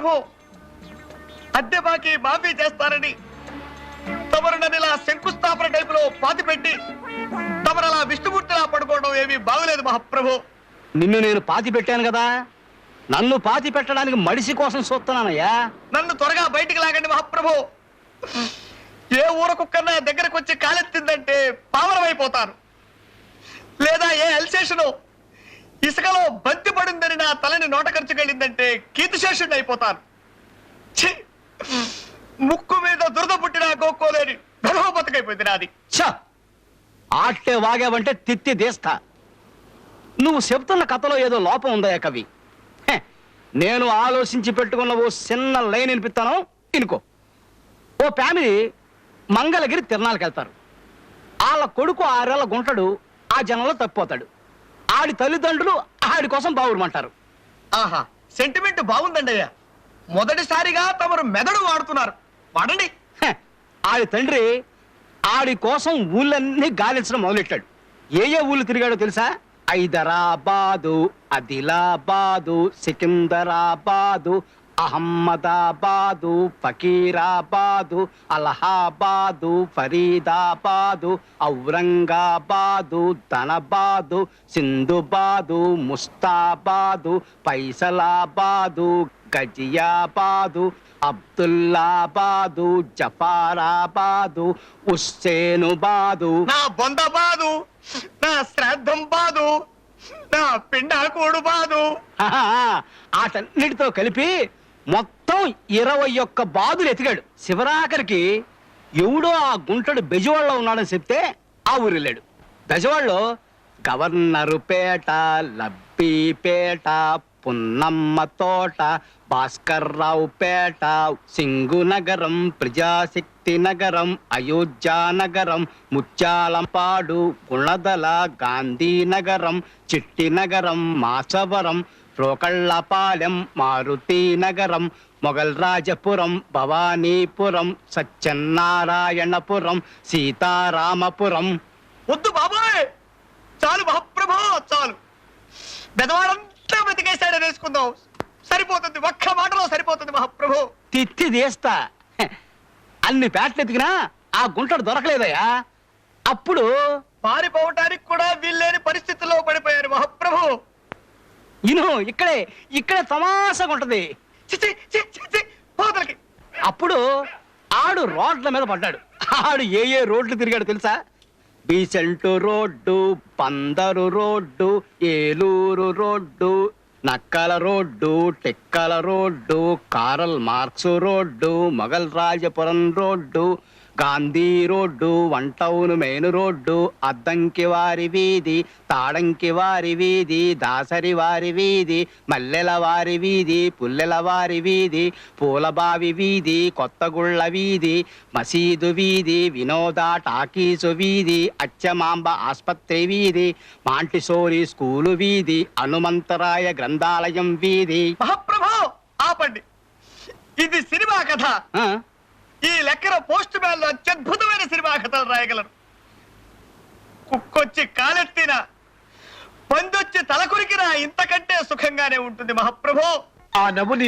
మహాప్రభు, అద్దె బాకీ మాఫీ చేస్తారని తమరు నన్ను ఇలా శంకుస్థాపన టైపులో పాతి పెట్టి తమరు అలా విష్ణుమూర్తిలా పడుకోవడం ఏమీ బాగులేదు మహాప్రభు. నిన్ను నేను పాతి పెట్టాను కదా, నన్ను పాతి పెట్టడానికి మడిసి కోసం చూస్తున్నానయ్యా. నన్ను త్వరగా బయటికి లాగండి మహాప్రభు. ఏ ఊరకుక్కన్నా దగ్గరకు వచ్చి కాలెత్తిందంటే పావనమైపోతాను. లేదా ఏ అల్సేషను ఇసుకలో బంతి పడిందని నా తలని నోట ఖర్చుకెళ్ళిందంటే కీర్తిశేషుడిని అయిపోతాను. ఛీ! ముక్కు మీద దురద పుట్టినా గోక్కోలేని గర్వ బతుకైపోయింది నాది. ఆట్టే వాగావంటే తిత్తి దేస్తా. నువ్వు చెప్తున్న కథలో ఏదో లోపం ఉందయ్యా కవి. నేను ఆలోచించి పెట్టుకున్న ఓ చిన్న లైన్ వినిపిస్తాను, ఇనుకో. ఓ ఫ్యామిలీ మంగళగిరి తిరణాలకు వెళ్తారు. వాళ్ళ కొడుకు 6 ఏళ్ల గుంటడు ఆ జనంలో తప్పిపోతాడు. ఆడి తల్లిదండ్రులు ఆడి కోసం బావురమంటారు. ఆహా, సెంటిమెంట్ బాగుందండి అయ్యా. మొదటిసారిగా తమరు మెదడు వాడుతున్నారు, వాడండి. ఆడి తండ్రి ఆడి కోసం ఊళ్ళన్నీ గాలించడం మొదలెట్టాడు. ఏ ఊళ్ళు తిరిగాడో తెలుసా? హైదరాబాదు, ఆదిలాబాదు, సికింద్రాబాదు, అహ్మదాబాదు, ఫకీరాబాదు, అలహాబాదు, ఫరీదాబాదు, ఔరంగాబాదు, ధనబాదు, సింధుబాదు, ముస్తాబాదు, ఫైసలాబాదు, గజియాబాదు, అబ్దుల్లాబాదు, జఫారాబాదు, హుస్సేనుబాదు. నా బొందబాదు, నా శ్రాద్ధం బాదు, నా పిండాకోడు బాదు. ఆటన్నిటితో కలిపి మొత్తం 21 బాదులు ఎతికాడు. శివరాఖరికి ఎవడో ఆ గుంటడు బెజవాడలో ఉన్నాడని చెప్తే ఆ ఊరు వెళ్ళాడు. బెజవాడలో గవర్నరు పేట, లబ్బీపేట, పున్నమ్మ తోట, భాస్కర్రావు పేట, సింగునగరం, ప్రజాశక్తి నగరం, అయోధ్యానగరం, ముత్యాలంపాడు, గుణదల, గాంధీనగరం, చిట్టినగరం, మాచవరం, రోకళ్ళపాలెం, మారుతీనగరం, మొగల్ రాజపురం, భవానీపురం, సత్యనారాయణపురం, సీతారామపురం. వద్దు బాబోయ్, చాలు మహాప్రభు, చాలు. బెదవాడంతా బతికేశాడని వేసుకుందాం, సరిపోతుంది. ఒక్క మాటలో సరిపోతుంది మహాప్రభు. తిత్తి తీస్తా. అన్ని పేటలు ఎతికినా ఆ గుంటడు దొరకలేదయ్యా. అప్పుడు పారిపోవటానికి కూడా వీల్లేని పరిస్థితుల్లో పడిపోయారు మహాప్రభు. ఇక్కడే తమాషగా ఉంటది. పోతలకి. అప్పుడు ఆడు రోడ్ల మీద పడ్డాడు. ఆడు ఏ రోడ్లు తిరిగాడు తెలుసా? బీసెంటు రోడ్డు, పందరు road, Eluru road, Nakkala road, Tekkala road, Karl Marx road, Mogal Rajapuram road, Gandhi road, one town main road, Addanki వారి వీధి, తాడంకి వారి వీధి, దాసరి వారి వీధి, మల్లెల వారి వీధి, పుల్లెల వారి వీధి, పూలబావి వీధి, కొత్తగుళ్ళ వీధి, మసీదు వీధి, వినోద టాకీసు వీధి, అచ్చమాంబ ఆస్పత్రి వీధి, మాంటిసోరి స్కూలు వీధి, హనుమంతరాయ గ్రంథాలయం వీధి. మహాప్రభు ఆపండి, ఇది సినిమా కథ. ఈ లెక్కన పోస్ట్ మ్యాన్ లో అత్యద్భుతమైన సినిమా కథలు రాయగలరు. కుక్కొచ్చి కాలెత్తినా, పందొచ్చి తలకురికినా ఇంతకంటే సుఖంగానే ఉంటుంది మహాప్రభు. ఆ నవ్వు నీ